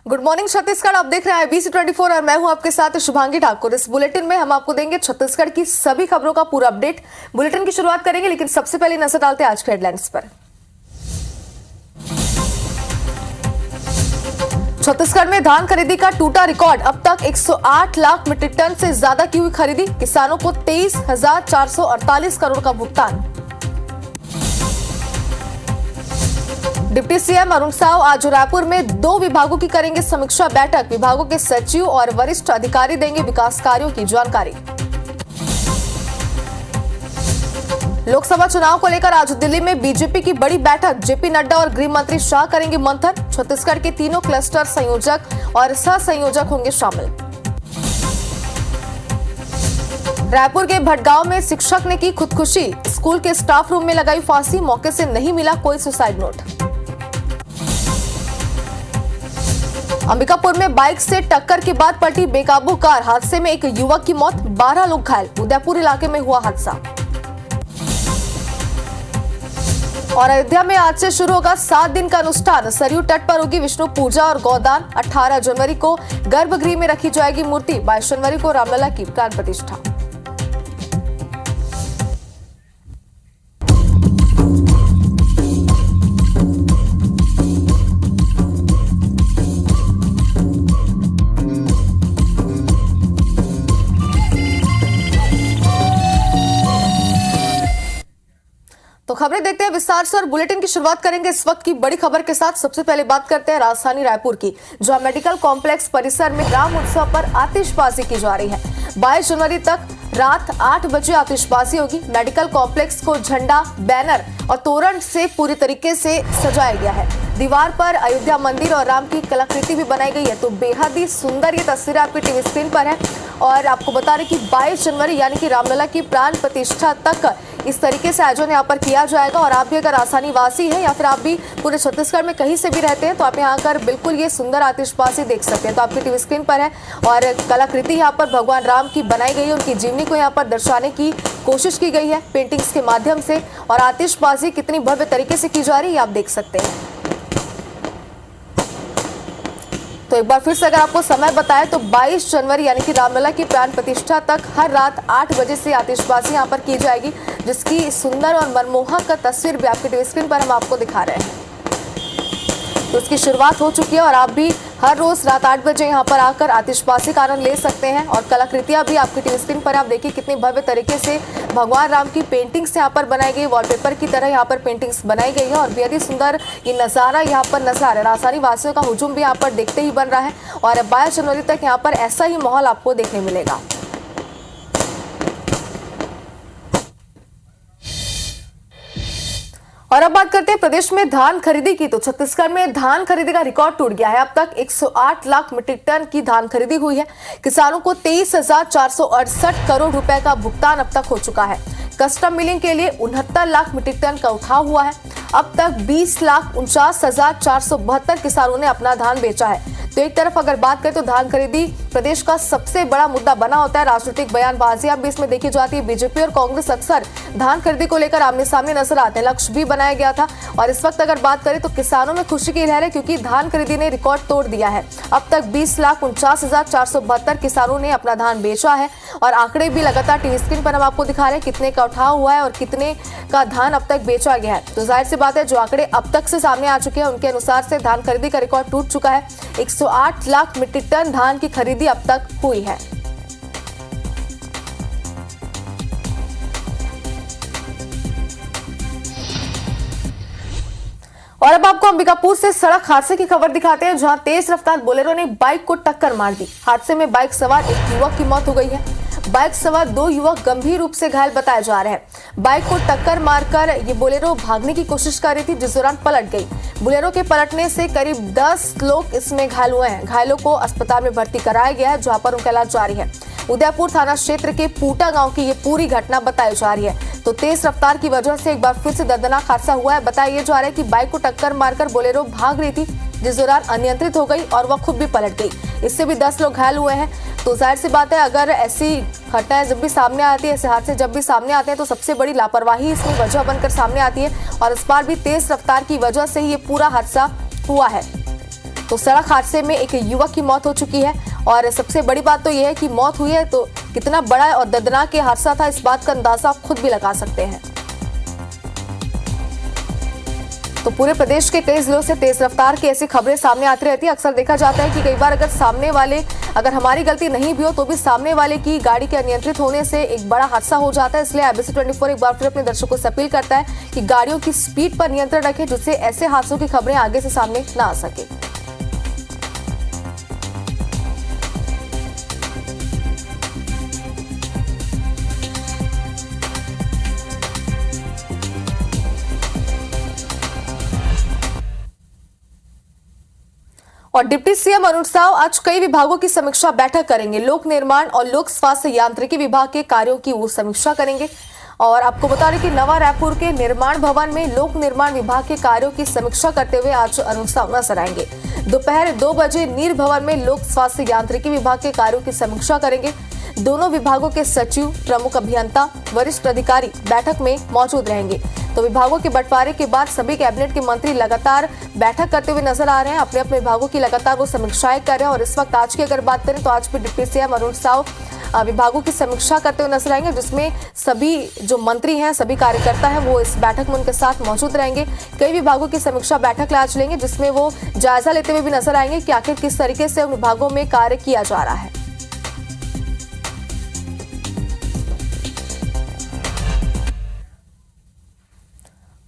Good morning Chhattisgarh. आप देख रहे हैं IBC24 और मैं हूं आपके साथ शुभांगी ठाकुर। इस बुलेटिन में हम आपको देंगे छत्तीसगढ़ की सभी खबरों का पूरा अपडेट। बुलेटिन की शुरुआत करेंगे, लेकिन सबसे पहले नजर डालते हैं आज के हेडलाइंस पर। छत्तीसगढ़ में धान खरीदी का टूटा रिकॉर्ड। अब तक 108 लाख मीट्रिक टन से ज्यादा की हुई खरीदी। किसानों को 23,448 करोड़ का भुगतान। डिप्टी सीएम अरुण साव आज रायपुर में 2 विभागों की करेंगे समीक्षा बैठक। विभागों के सचिव और वरिष्ठ अधिकारी देंगे विकास कार्यों की जानकारी। लोकसभा चुनाव को लेकर आज दिल्ली में बीजेपी की बड़ी बैठक। जेपी नड्डा और गृह मंत्री शाह करेंगे मंथन। छत्तीसगढ़ के तीनों क्लस्टर संयोजक और सह संयोजक होंगे शामिल। रायपुर के भटगांव में शिक्षक ने की खुदकुशी। स्कूल के स्टाफ रूम में लगाई फांसी। मौके से नहीं मिला कोई सुसाइड नोट। अंबिकापुर में बाइक से टक्कर के बाद पलटी बेकाबू कार। हादसे में एक युवक की मौत, 12 लोग घायल। उदयपुर इलाके में हुआ हादसा। और अयोध्या में आज से शुरू होगा 7 दिन का अनुष्ठान। सरयू तट पर होगी विष्णु पूजा और गौदान। 18 जनवरी को गर्भगृह में रखी जाएगी मूर्ति। 22 जनवरी को रामलला की प्राण प्रतिष्ठा। तो खबरें देखते हैं विस्तार से और बुलेटिन की शुरुआत करेंगे इस वक्त की बड़ी खबर के साथ। सबसे पहले बात करते हैं राजधानी रायपुर की, जहां मेडिकल कॉम्प्लेक्स परिसर में राम उत्सव पर आतिशबाजी की जा रही है। 22 जनवरी तक रात 8 बजे आतिशबाजी होगी। मेडिकल कॉम्प्लेक्स को झंडा, बैनर और तोरण से पूरी तरीके से सजाया गया है। दीवार पर अयोध्या मंदिर और राम की कलाकृति भी बनाई गई है। तो बेहद ही सुंदर ये तस्वीरें आपकी टीवी स्क्रीन पर है। और आपको बता रहे कि 22 जनवरी यानी कि रामलला की प्राण प्रतिष्ठा तक इस तरीके से आयोजन यहाँ पर किया जाएगा। और आप भी अगर आसानी वासी है या फिर आप भी पूरे छत्तीसगढ़ में कहीं से भी रहते हैं तो आप यहाँ आकर बिल्कुल ये सुंदर आतिशबाजी देख सकते हैं। तो आपकी टीवी स्क्रीन पर है और कलाकृति यहाँ पर भगवान राम की बनाई गई है। उनकी जीवनी को यहाँ पर दर्शाने की कोशिश की गई है पेंटिंग्स के माध्यम से। और आतिशबाजी कितनी भव्य तरीके से की जा रही है आप देख सकते हैं। तो एक बार फिर से अगर आपको समय बताएं तो 22 जनवरी यानी कि रामलला की प्राण प्रतिष्ठा तक हर रात 8 बजे से आतिशबाजी यहाँ पर की जाएगी, जिसकी सुंदर और मनमोहक तस्वीर भी आपके टीवी स्क्रीन पर हम आपको दिखा रहे हैं। तो उसकी शुरुआत हो चुकी है और आप भी हर रोज रात 8 बजे यहाँ पर आकर आतिशबाजी का आनंद ले सकते हैं। और कलाकृतियां भी आपकी टीवी स्क्रीन पर आप देखिए कितनी भव्य तरीके से भगवान राम की पेंटिंग्स यहाँ पर बनाई गई। वॉलपेपर की तरह यहाँ पर पेंटिंग्स बनाई गई है और बेहद ही सुंदर ये नजारा यहाँ पर नजर आ रहा है। राजधानी वासियों का हुजूम भी यहाँ पर देखते ही बन रहा है और 22 जनवरी तक यहाँ पर ऐसा ही माहौल आपको देखने मिलेगा। और अब बात करते हैं प्रदेश में धान खरीदी की। तो छत्तीसगढ़ में धान खरीदी का रिकॉर्ड टूट गया है। अब तक 108 लाख मीट्रिक टन की धान खरीदी हुई है। किसानों को 23,468 करोड़ रुपए का भुगतान अब तक हो चुका है। कस्टम मिलिंग के लिए 69 लाख मीट्रिक टन का उठाव हुआ है। अब तक 20,49,472 किसानों ने अपना धान बेचा है। तो एक तरफ अगर बात करें तो धान खरीदी प्रदेश का सबसे बड़ा मुद्दा बना होता है। राजनीतिक बयानबाजियां भी इसमें देखी जाती है। बीजेपी और कांग्रेस अक्सर धान खरीदी को लेकर आमने सामने नजर आते हैं। लक्ष्य भी बनाया गया था और इस वक्त अगर बात करें तो किसानों में खुशी की लहर है, क्योंकि धान खरीदी ने रिकॉर्ड तोड़ दिया है। अब तक 20,49,472 किसानों ने अपना धान बेचा है। और आंकड़े भी लगातार टीवी स्क्रीन पर हम आपको दिखा रहे हैं कितने का उठाव हुआ है और कितने का धान अब तक बेचा गया है। तो जाहिर सी बात है जो आंकड़े अब तक से सामने आ चुके हैं उनके अनुसार से धान खरीदी का रिकॉर्ड टूट चुका है। 108 लाख मीट्रिक टन धान की खरीदी अब तक हुई है। और अब आपको अंबिकापुर से सड़क हादसे की खबर दिखाते हैं, जहां तेज रफ्तार बोलेरो ने बाइक को टक्कर मार दी। हादसे में बाइक सवार एक युवक की मौत हो गई है। बाइक सवार 2 युवक गंभीर रूप से घायल बताए जा रहे हैं। बाइक को टक्कर मारकर ये बोलेरो भागने की कोशिश कर रही थी, जिस दौरान पलट गई। बोलेरो के पलटने से करीब 10 लोग इसमें घायल हुए हैं। घायलों को अस्पताल में भर्ती कराया गया है, जहां पर उनका इलाज जारी है। उदयपुर थाना क्षेत्र के पूटा गांव की ये पूरी घटना बताई जा रही है। तो तेज रफ्तार की वजह से एक बार फिर से दर्दनाक हादसा हुआ है। बताया जा रहा है कि बाइक को टक्कर मारकर बोलेरो भाग रही थी, जिस दौरान अनियंत्रित हो गई और वह खुद भी पलट गई। इससे भी 10 लोग घायल हुए हैं। तो जाहिर सी बात है अगर ऐसी घटनाएं जब भी सामने आती है, ऐसे हादसे जब भी सामने आते हैं तो सबसे बड़ी लापरवाही इसमें वजह बनकर सामने आती है। और इस बार भी तेज रफ्तार की वजह से ही ये पूरा हादसा हुआ है। तो सड़क हादसे में एक युवक की मौत हो चुकी है और सबसे बड़ी बात तो यह है कि मौत हुई है तो कितना बड़ा और दर्दनाक ये हादसा था, इस बात का अंदाजा आप खुद भी लगा सकते हैं। तो पूरे प्रदेश के कई जिलों से तेज रफ्तार की ऐसी खबरें सामने आती रहती है। अक्सर देखा जाता है कि कई बार अगर हमारी गलती नहीं भी हो तो भी सामने वाले की गाड़ी के अनियंत्रित होने से एक बड़ा हादसा हो जाता है। इसलिए एबीसी 24 एक बार फिर अपने दर्शकों से अपील करता है कि गाड़ियों की स्पीड पर नियंत्रण रखें, जिससे ऐसे हादसों की खबरें आगे से सामने ना आ सके। और डिप्टी सीएम अरुण साव आज कई विभागों की समीक्षा बैठक करेंगे। लोक निर्माण और लोक स्वास्थ्य यांत्रिकी विभाग के कार्यों की वो समीक्षा करेंगे। और आपको बता दें कि नवा रायपुर के निर्माण भवन में लोक निर्माण विभाग के कार्यों की समीक्षा करते हुए आज अरुण साव नजर आएंगे। दोपहर 2 बजे नीर भवन में लोक स्वास्थ्य यांत्रिकी विभाग के कार्यों की समीक्षा करेंगे। दोनों विभागों के सचिव, प्रमुख अभियंता, वरिष्ठ अधिकारी बैठक में मौजूद रहेंगे। तो विभागों के बंटवारे के बाद सभी कैबिनेट के मंत्री लगातार बैठक करते हुए नजर आ रहे हैं, अपने अपने विभागों की लगातार वो समीक्षाएं कर रहे हैं। और इस वक्त आज की अगर बात करें तो आज भी डिप्टी सीएम अरुण साव विभागों की समीक्षा करते हुए नजर आएंगे, जिसमें सभी जो मंत्री हैं, सभी कार्यकर्ता हैं, वो इस बैठक में उनके साथ मौजूद रहेंगे। कई विभागों की समीक्षा बैठक आज लेंगे, जिसमें वो जायजा लेते हुए भी नजर आएंगे कि आखिर किस तरीके से उन विभागों में कार्य किया जा रहा है।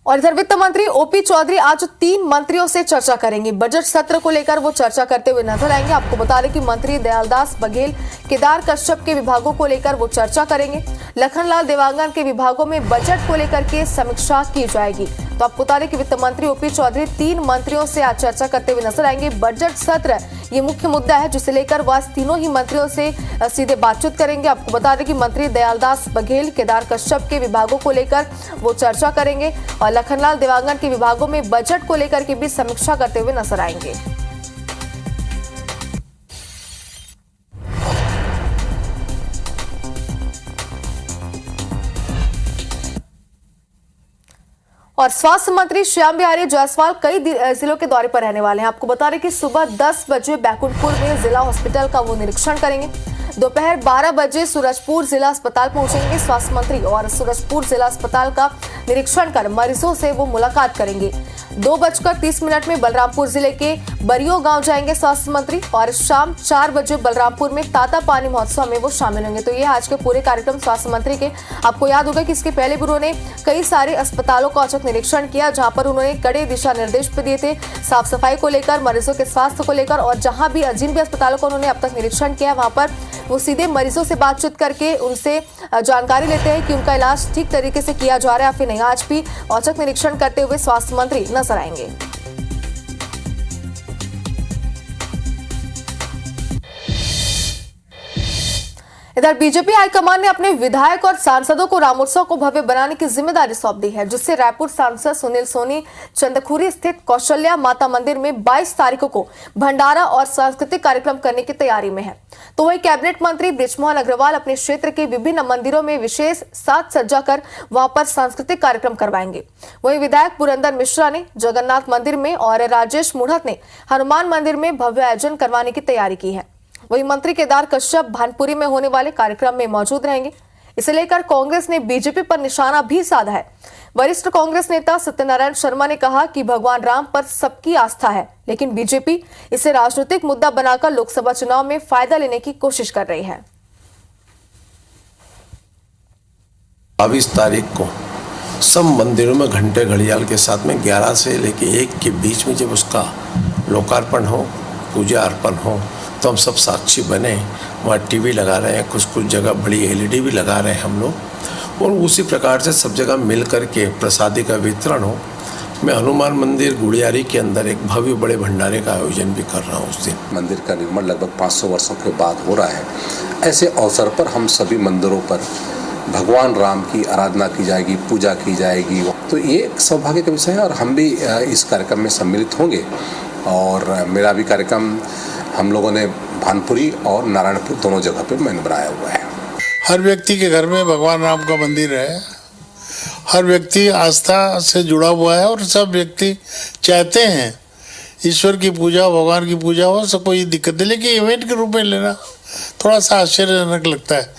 और इधर वित्त मंत्री ओपी चौधरी आज 3 मंत्रियों से चर्चा करेंगे। बजट सत्र को लेकर वो चर्चा करते हुए नजर आएंगे। आपको बता दें कि मंत्री दयालदास बघेल, केदार कश्यप के विभागों को लेकर वो चर्चा करेंगे। लखनलाल देवांगन के विभागों में बजट को लेकर के समीक्षा की जाएगी। तो आपको बता दें कि वित्त मंत्री ओपी चौधरी 3 मंत्रियों से आज चर्चा करते हुए नजर आएंगे। बजट सत्र ये मुख्य मुद्दा है, जिसे लेकर वह तीनों ही मंत्रियों से सीधे बातचीत करेंगे। आपको बता दें कि मंत्री दयालदास बघेल, केदार कश्यप के विभागों को लेकर वो चर्चा करेंगे और लखनलाल देवांगन के विभागों में बजट को लेकर के भी समीक्षा करते हुए नजर आएंगे। और स्वास्थ्य मंत्री श्याम बिहारी जायसवाल कई जिलों के दौरे पर रहने वाले हैं। आपको बता दें कि सुबह 10 बजे बैकुंठपुर में जिला हॉस्पिटल का वो निरीक्षण करेंगे। दोपहर 12 बजे सूरजपुर जिला अस्पताल पहुंचेंगे स्वास्थ्य मंत्री और सूरजपुर जिला अस्पताल का निरीक्षण कर मरीजों से वो मुलाकात करेंगे। 2:30 में बलरामपुर जिले के बरियो गांव जाएंगे स्वास्थ्य मंत्री और शाम 4 बजे बलरामपुर में ताता पानी महोत्सव में वो शामिल होंगे। तो ये आज के पूरे कार्यक्रम स्वास्थ्य मंत्री के। आपको याद होगा कि इसके पहले भी उन्होंने कई सारे अस्पतालों का औचक निरीक्षण किया, जहां पर उन्होंने कड़े दिशा निर्देश भी दिए थे साफ सफाई को लेकर, मरीजों के स्वास्थ्य को लेकर। और जिन भी अस्पतालों का उन्होंने अब तक निरीक्षण किया, वहां पर वो सीधे मरीजों से बातचीत करके उनसे जानकारी लेते हैं कि उनका इलाज ठीक तरीके से किया जा रहा है या फिर नहीं। आज भी औचक निरीक्षण करते हुए स्वास्थ्य मंत्री नजर आएंगे। इधर बीजेपी हाईकमान ने अपने विधायक और सांसदों को रामोत्सव को भव्य बनाने की जिम्मेदारी सौंप दी है, जिससे रायपुर सांसद सुनील सोनी चंदखुरी स्थित कौशल्या माता मंदिर में 22 तारीख को भंडारा और सांस्कृतिक कार्यक्रम करने की तैयारी में है। तो वही कैबिनेट मंत्री बृजमोहन अग्रवाल अपने क्षेत्र के विभिन्न मंदिरों में विशेष साज सज्जा कर वहां पर सांस्कृतिक कार्यक्रम करवाएंगे। वही विधायक पुरंदर मिश्रा ने जगन्नाथ मंदिर में और राजेश मुढ़त ने हनुमान मंदिर में भव्य आयोजन करवाने की तैयारी की है। वही मंत्री केदार कश्यप भानपुरी में होने वाले कार्यक्रम में मौजूद रहेंगे। इसे लेकर कांग्रेस ने बीजेपी पर निशाना भी साधा है। वरिष्ठ कांग्रेस नेता सत्यनारायण शर्मा ने कहा कि भगवान राम पर सबकी आस्था है, लेकिन बीजेपी इसे राजनीतिक मुद्दा बनाकर लोकसभा चुनाव में फायदा लेने की कोशिश कर रही है। 22 तारीख को सब मंदिरों में घंटे घड़ियाल के साथ में 11 से लेकर 1 के बीच में जब उसका लोकार्पण हो, पूजा अर्पण हो, तो हम सब साक्षी बने। वहाँ टीवी लगा रहे हैं, कुछ जगह बड़ी एलईडी भी लगा रहे हैं हम लोग, और उसी प्रकार से सब जगह मिल कर के प्रसादी का वितरण हो। मैं हनुमान मंदिर गुड़ियारी के अंदर एक भव्य बड़े भंडारे का आयोजन भी कर रहा हूँ उस दिन। मंदिर का निर्माण लगभग 500 वर्षों के बाद हो रहा है। ऐसे अवसर पर हम सभी मंदिरों पर भगवान राम की आराधना की जाएगी, पूजा की जाएगी। तो ये एक सौभाग्य का विषय है और हम भी इस कार्यक्रम में सम्मिलित होंगे। और मेरा भी कार्यक्रम हम लोगों ने भानपुरी और नारायणपुर दोनों जगह पे मैंने बनाया हुआ है। हर व्यक्ति के घर में भगवान राम का मंदिर है, हर व्यक्ति आस्था से जुड़ा हुआ है और सब व्यक्ति चाहते हैं ईश्वर की पूजा भगवान की पूजा हो, सब कोई दिक्कत नहीं, लेकिन इवेंट के रूप में लेना थोड़ा सा आश्चर्यजनक लगता है।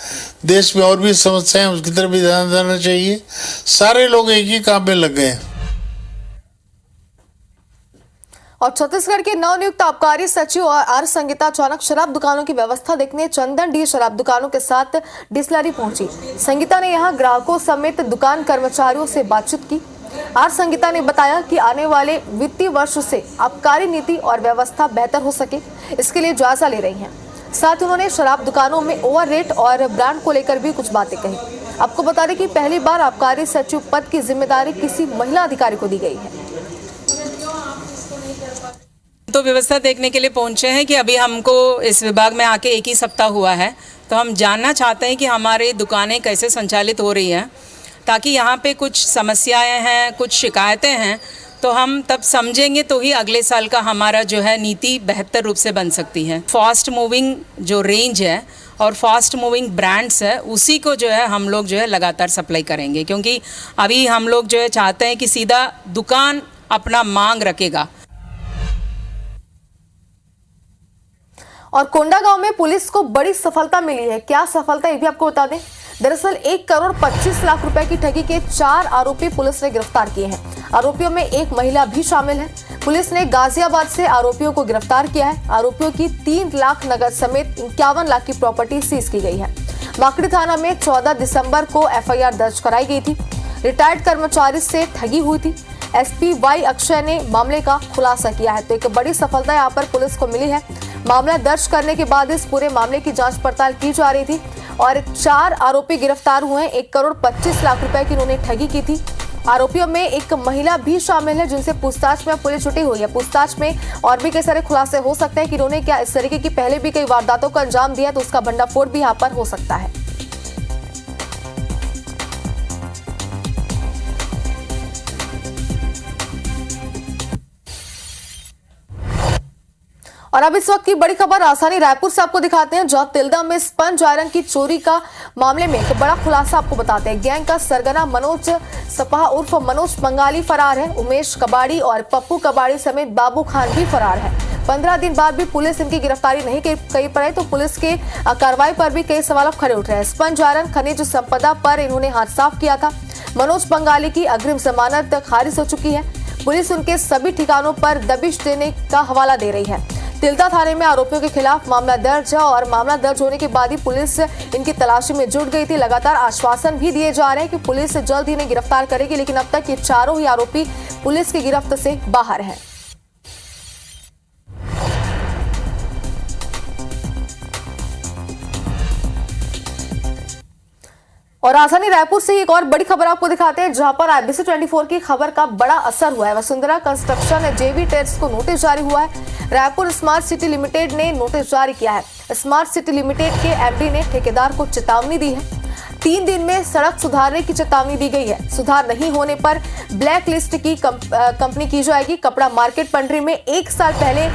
देश में और भी समस्याएं, उसकी तरफ भी ध्यान देना चाहिए। सारे लोग एक ही काम में लग गए हैं। और छत्तीसगढ़ के नवनियुक्त आबकारी सचिव आर संगीता अचानक शराब दुकानों की व्यवस्था देखने चंदन डी शराब दुकानों के साथ डिस्लरी पहुंची। संगीता ने यहां ग्राहकों समेत दुकान कर्मचारियों से बातचीत की। आर संगीता ने बताया कि आने वाले वित्तीय वर्ष से आबकारी नीति और व्यवस्था बेहतर हो सके, इसके लिए जायजा ले रही हैं। साथ ही उन्होंने शराब दुकानों में ओवर रेट और ब्रांड को लेकर भी कुछ बातें कही। आपको बता दें कि पहली बार आबकारी सचिव पद की जिम्मेदारी किसी महिला अधिकारी को दी गई है। तो व्यवस्था देखने के लिए पहुंचे हैं कि अभी हमको इस विभाग में आके 1 ही सप्ताह हुआ है, तो हम जानना चाहते हैं कि हमारी दुकानें कैसे संचालित हो रही हैं, ताकि यहाँ पे कुछ समस्याएं हैं, कुछ शिकायतें हैं, तो हम तब समझेंगे तो ही अगले साल का हमारा जो है नीति बेहतर रूप से बन सकती है। फास्ट मूविंग जो रेंज है और फास्ट मूविंग ब्रांड्स है, उसी को जो है हम लोग जो है लगातार सप्लाई करेंगे, क्योंकि अभी हम लोग जो है चाहते हैं कि सीधा दुकान अपना मांग रखेगा। और कोंडागांव में पुलिस को बड़ी सफलता मिली है। क्या सफलता, ये भी आपको बता दें। दरअसल 1 करोड़ 25 लाख रुपए की ठगी के 4 आरोपी पुलिस ने गिरफ्तार किए हैं। आरोपियों में एक महिला भी शामिल है। पुलिस ने गाजियाबाद से आरोपियों को गिरफ्तार किया है। आरोपियों की 3 लाख नगद समेत 51 लाख की प्रॉपर्टी सीज की गई है। माकड़ी थाना में 14 दिसंबर को एफआईआर दर्ज कराई गई थी। रिटायर्ड कर्मचारी से ठगी हुई थी। एसपी वाई अक्षय ने मामले का खुलासा किया है। तो एक बड़ी सफलता यहाँ पर पुलिस को मिली है। मामला दर्ज करने के बाद इस पूरे मामले की जांच पड़ताल की जा रही थी और 4 आरोपी गिरफ्तार हुए हैं। 1 करोड़ 25 लाख रुपए की इन्होंने ठगी की थी। आरोपियों में एक महिला भी शामिल है, जिनसे पूछताछ में पुलिस जुटी हुई है। पूछताछ में और भी कई सारे खुलासे हो सकते हैं कि इन्होंने क्या इस तरीके की पहले भी कई वारदातों को अंजाम दिया, तो उसका भंडाफोड़ भी यहाँ पर हो सकता है। और अब इस वक्त की बड़ी खबर राजधानी रायपुर से आपको दिखाते हैं, जहां तिल्दा में स्पंज आयरन की चोरी का मामले में एक बड़ा खुलासा आपको बताते हैं। गैंग का सरगना मनोज सपा उर्फ मनोज बंगाली फरार है। उमेश कबाड़ी और पप्पू कबाड़ी समेत बाबू खान भी फरार है। 15 दिन बाद भी पुलिस इनकी गिरफ्तारी नहीं कर पाई, तो पुलिस के कार्रवाई पर भी कई सवाल खड़े उठ रहे हैं। स्पंज आयरन खनिज संपदा पर इन्होंने हाथ साफ किया था। मनोज बंगाली की अग्रिम जमानत खारिज हो चुकी है। पुलिस उनके सभी ठिकानों पर दबिश देने का हवाला दे रही है। तिल्दा थाने में आरोपियों के खिलाफ मामला दर्ज है और मामला दर्ज होने के बाद ही पुलिस इनकी तलाशी में जुट गई थी। लगातार आश्वासन भी दिए जा रहे हैं कि पुलिस जल्द ही इन्हें गिरफ्तार करेगी, लेकिन अब तक ये चारों ही आरोपी पुलिस की गिरफ्त से बाहर हैं। और राजधानी रायपुर से एक और बड़ी खबर आपको दिखाते हैं, जहां पर IBC 24 की खबर का बड़ा असर हुआ है। वसुंधरा कंस्ट्रक्शन जेवी टेट्स को नोटिस जारी हुआ है। रायपुर स्मार्ट सिटी लिमिटेड ने नोटिस जारी किया है। स्मार्ट सिटी लिमिटेड के एमडी ने ठेकेदार को चेतावनी दी है। 3 दिन में सड़क सुधारने की चेतावनी दी गई है। सुधार नहीं होने पर ब्लैक लिस्ट की कंपनी की जाएगी। कपड़ा मार्केट पंडरी में 1 साल पहले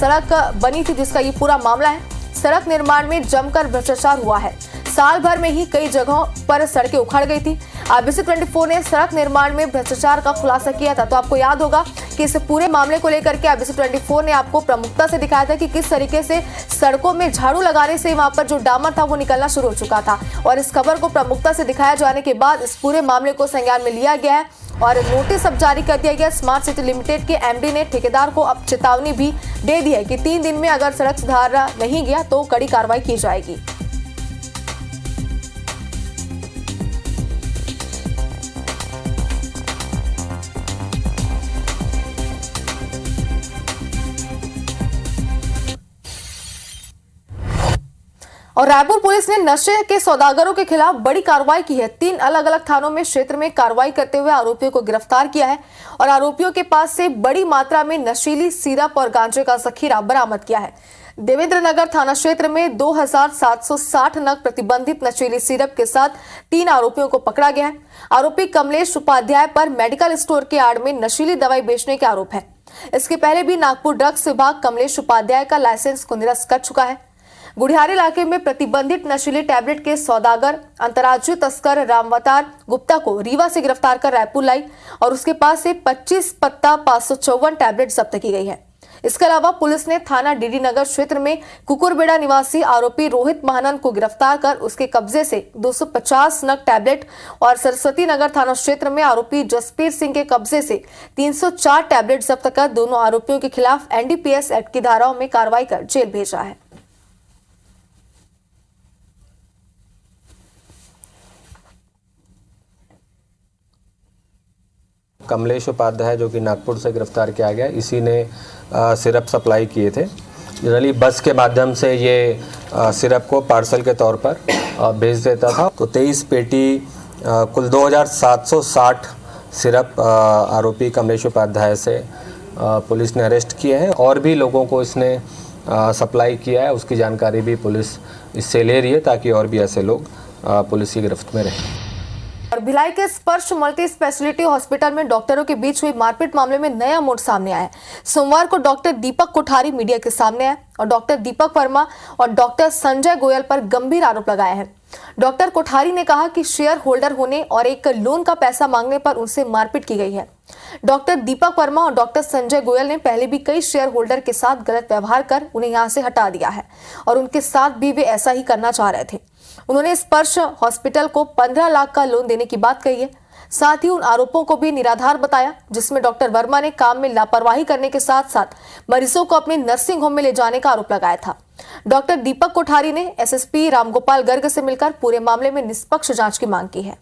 सड़क बनी थी, जिसका ये पूरा मामला है। सड़क निर्माण में जमकर भ्रष्टाचार हुआ है। साल भर में ही कई जगहों पर सड़कें उखड़ गई थी। IBC 24 ने सड़क निर्माण में भ्रष्टाचार का खुलासा किया था। तो आपको याद होगा कि इस पूरे मामले को लेकर के IBC 24 ने आपको प्रमुखता से दिखाया था कि किस तरीके से सड़कों में झाड़ू लगाने से वहां पर जो डामर था वो निकलना शुरू हो चुका था। और इस खबर को प्रमुखता से दिखाया जाने के बाद इस पूरे मामले को संज्ञान में लिया गया है और नोटिस अब जारी कर दिया गया। स्मार्ट सिटी लिमिटेड के एमडी ने ठेकेदार को अब चेतावनी भी दे दी है कि 3 दिन में अगर सड़क सुधारा नहीं गया तो कड़ी कार्रवाई की जाएगी। और रायपुर पुलिस ने नशे के सौदागरों के खिलाफ बड़ी कार्रवाई की है। 3 अलग अलग थानों में क्षेत्र में कार्रवाई करते हुए आरोपियों को गिरफ्तार किया है और आरोपियों के पास से बड़ी मात्रा में नशीली सिरप और गांजे का जखीरा बरामद किया है। देवेंद्र नगर थाना क्षेत्र में 2760 नग प्रतिबंधित नशीली सिरप के साथ 3 आरोपियों को पकड़ा गया है। आरोपी कमलेश उपाध्याय पर मेडिकल स्टोर के आड़ में नशीली दवाई बेचने के आरोप है। इसके पहले भी नागपुर ड्रग्स विभाग कमलेश उपाध्याय का लाइसेंस को निरस्त कर चुका है। गुढ़ियारी इलाके में प्रतिबंधित नशीले टैबलेट के सौदागर अंतर्राज्यीय तस्कर रामवतार गुप्ता को रीवा से गिरफ्तार कर रायपुर लाई और उसके पास से 25 पत्ता 554 टैबलेट जब्त की गई है। इसके अलावा पुलिस ने थाना डीडी नगर क्षेत्र में कुकुरबेड़ा निवासी आरोपी रोहित महानंद को गिरफ्तार कर उसके कब्जे से 250 नग टैबलेट और सरस्वती नगर थाना क्षेत्र में आरोपी जसपीर सिंह के कब्जे से 304 टैबलेट जब्त कर दोनों आरोपियों के खिलाफ एनडीपीएस एक्ट की धाराओं में कार्रवाई कर जेल भेजा है। कमलेश उपाध्याय जो कि नागपुर से गिरफ्तार किया गया, इसी ने सिरप सप्लाई किए थे। जनरली बस के माध्यम से ये सिरप को पार्सल के तौर पर भेज देता था। तो 23 पेटी कुल 2760 सिरप आरोपी कमलेश उपाध्याय से पुलिस ने अरेस्ट किए हैं और भी लोगों को इसने सप्लाई किया है, उसकी जानकारी भी पुलिस इससे ले रही है ताकि और भी ऐसे लोग पुलिस की गिरफ्त में रहें। और भिलाई के स्पर्श मल्टी स्पेशलिटी हॉस्पिटल में डॉक्टरों के बीच हुई मारपीट मामले में नया मोड़ सामने आया है। सोमवार को डॉक्टर दीपक कोठारी मीडिया के सामने आए और डॉक्टर दीपक वर्मा और डॉक्टर संजय गोयल पर गंभीर आरोप लगाए हैं। डॉक्टर कोठारी ने कहा कि शेयर होल्डर होने और एक लोन का पैसा मांगने पर उनसे मारपीट की गई है। डॉक्टर दीपक वर्मा और डॉक्टर संजय गोयल ने पहले भी कई शेयर होल्डर के साथ गलत व्यवहार कर उन्हें यहां से हटा दिया है और उनके साथ भी वे ऐसा ही करना चाह रहे थे। उन्होंने स्पर्श हॉस्पिटल को 15 लाख का लोन देने की बात कही है। साथ ही उन आरोपों को भी निराधार बताया जिसमें डॉक्टर वर्मा ने काम में लापरवाही करने के साथ साथ मरीजों को अपने नर्सिंग होम में ले जाने का आरोप लगाया था। डॉक्टर दीपक कोठारी ने एसएसपी रामगोपाल गर्ग से मिलकर पूरे मामले में निष्पक्ष जांच की मांग की है।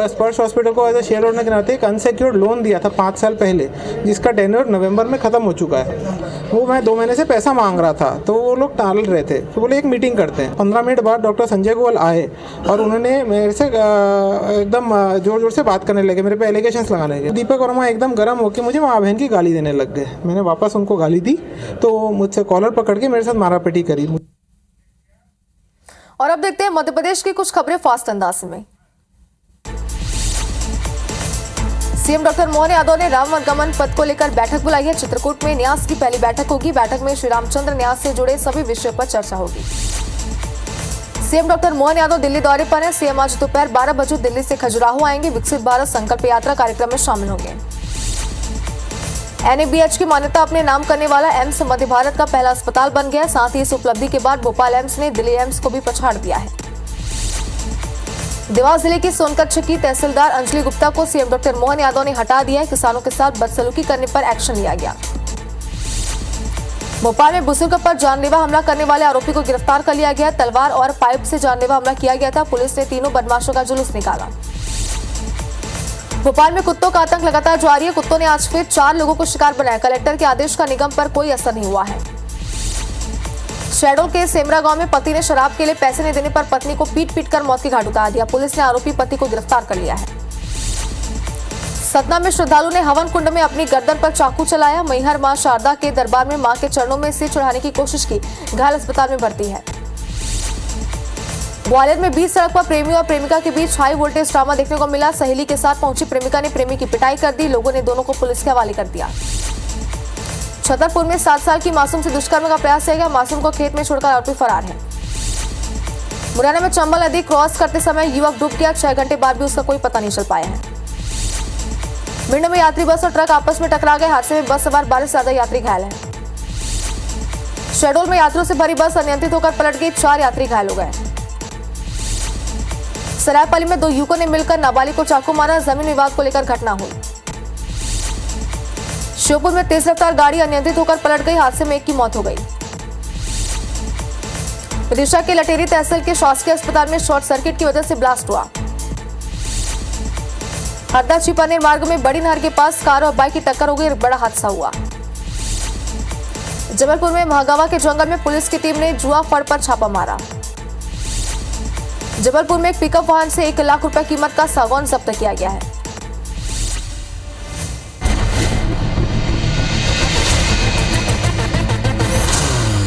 स्पर्श हॉस्पिटल को एज ए शेयर होल्डर के नाते एक अनसिक्योर्ड लोन दिया था 5 साल पहले, जिसका टेन्योर नवंबर में ख़त्म हो चुका है। वो मैं 2 महीने से पैसा मांग रहा था तो वो लोग टाल रहे थे, तो बोले एक मीटिंग करते हैं। 15 मिनट बाद डॉक्टर संजय गोयल आए और उन्होंने मेरे से एकदम ज़ोर ज़ोर से बात करने लगे, मेरे पे एलिगेशंस लगाने लगे। दीपक वर्मा एकदम गर्म होकर मुझे माँ बहन की गाली देने लग गए। मैंने वापस उनको गाली दी तो मुझसे कॉलर पकड़ के मेरे साथ मारापीटी करी। और अब देखते हैं मध्य प्रदेश की कुछ खबरें फास्ट अंदाज में। सीएम डॉक्टर मोहन यादव ने राम वनगमन पथ को लेकर बैठक बुलाई है। चित्रकूट में न्यास की पहली बैठक होगी। बैठक में श्री रामचंद्र न्यास से जुड़े सभी विषयों पर चर्चा होगी। सीएम डॉक्टर मोहन यादव दिल्ली दौरे पर हैं। सीएम आज दोपहर 12 बजे दिल्ली से खजुराहो आएंगे। विकसित भारत संकल्प यात्रा कार्यक्रम में शामिल होंगे। एनएबीएच की मान्यता अपने नाम करने वाला एम्स मध्य भारत का पहला अस्पताल बन गया। साथ ही इस उपलब्धि के बाद भोपाल एम्स ने दिल्ली एम्स को भी पछाड़ दिया है। देवास जिले की सोनकच्छ की तहसीलदार अंजलि गुप्ता को सीएम डॉक्टर मोहन यादव ने हटा दिया है। किसानों के साथ बदसलूकी करने पर एक्शन लिया गया। भोपाल में बुजुर्ग पर जानलेवा हमला करने वाले आरोपी को गिरफ्तार कर लिया गया। तलवार और पाइप से जानलेवा हमला किया गया था। पुलिस ने तीनों बदमाशों का जुलूस निकाला। भोपाल में कुत्तों का आतंक लगातार जारी है। कुत्तों ने आज फिर 4 लोगों को शिकार बनाया। कलेक्टर के आदेश का निगम पर कोई असर नहीं हुआ है। शहडोल के सेमरा गांव में पति ने शराब के लिए पैसे नहीं देने पर पत्नी को पीट कर मौत की घाट उतार दिया। पुलिस ने आरोपी पति को गिरफ्तार कर लिया है। सतना में श्रद्धालु ने हवन कुंड में अपनी गर्दन पर चाकू चलाया। मैहर मां शारदा के दरबार में मां के चरणों में सिर चढ़ाने की कोशिश की। घायल अस्पताल में भर्ती है। ग्वालियर में बीच सड़क पर प्रेमी और प्रेमिका के बीच हाई वोल्टेज ड्रामा देखने को मिला। सहेली के साथ पहुंची प्रेमिका ने प्रेमी की पिटाई कर दी। लोगों ने दोनों को पुलिस के हवाले कर दिया। छतरपुर में 7 साल की मासूम से दुष्कर्म का प्रयास किया गया। मासूम को खेत में छोड़कर आरोपी फरार है। मुरैना में चंबल नदी क्रॉस करते समय युवक डूब गया। 6 घंटे बाद भी उसका कोई पता नहीं चल पाया है। भिंड में यात्री बस और ट्रक आपस में टकरा गए। हादसे में बस सवार 12 से ज्यादा यात्री घायल हैं। शहडोल में यात्रियों से भरी बस अनियंत्रित होकर पलट गई। 4 यात्री घायल हो गए। सरायपाली में 2 युवकों ने मिलकर नाबालिग को चाकू मारा। जमीन विवाद को लेकर घटना हुई। श्योपुर में तेज रफ्तार गाड़ी अनियंत्रित होकर पलट गई। हादसे में एक की मौत हो गई। विदिशा के लटेरी तहसील के शासकीय अस्पताल में शॉर्ट सर्किट की वजह से ब्लास्ट हुआ। हरदा छिपानेर मार्ग में बड़ी नहर के पास कार और बाइक की टक्कर हो गई। बड़ा हादसा हुआ। जबलपुर में महागावा के जंगल में पुलिस की टीम ने जुआ फड़ पर छापा मारा। जबलपुर में एक पिकअप वाहन से 1 लाख रुपए कीमत का सागौन जब्त किया गया है।